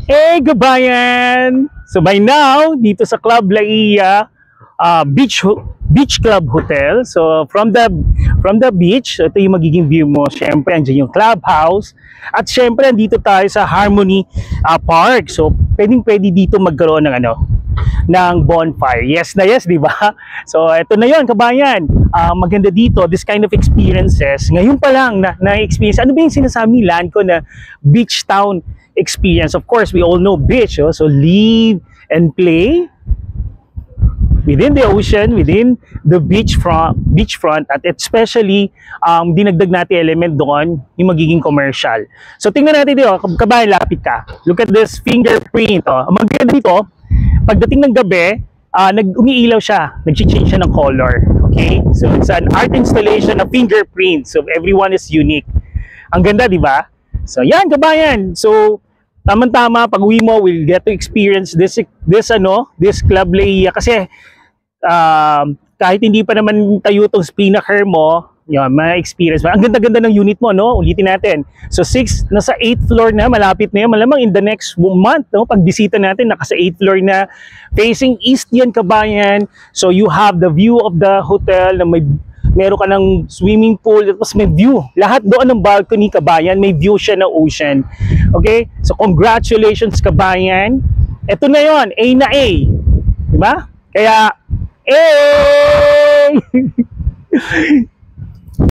Hey, kabayan! So by now, dito sa Club Laia Beach Club Hotel. So from the beach, ito yung magiging view mo. Syempre, andyan yung clubhouse. At syempre, andito tayo sa Harmony Park. So pwedeng-pwede dito magkaroon ng bonfire. Yes na yes, di ba? So ito na yon, kabayan. Maganda dito, this kind of experiences. Ngayon pa lang na-experience. Ano ba yung sinasabi nilan ko na beach town experience? Of course, we all know beach. Oh? So live and play within the ocean, within the beachfront, at especially dinagdag natin element doon yung magiging commercial. So tingnan natin dito, kabayan, lapit ka. Look at this fingerprint. Oh. Ang maganda dito, pagdating ng gabi, umiilaw siya, nag-change siya ng color. Okay? So it's an art installation of fingerprints. So everyone is unique. Ang ganda, di ba? So yan, kabayan. So tama-tama, pag uwi mo, we'll get to experience this Club Laia kasi kahit hindi pa naman tayo itong spinnaker mo, yun, ma-experience mo. Ang ganda-ganda ng unit mo, no? Ulitin natin. So nasa 8th floor na, malapit na yan. Malamang in the next month, no? Pag bisita natin, naka sa 8th floor na. Facing east yan, kabayan. So you have the view of the hotel na meron ka ng swimming pool, tapos may view. Lahat doon ng balcony, kabayan, may view siya ng ocean. Okay? So congratulations, kabayan. Ito na yon, A na A. Diba? Kaya, A!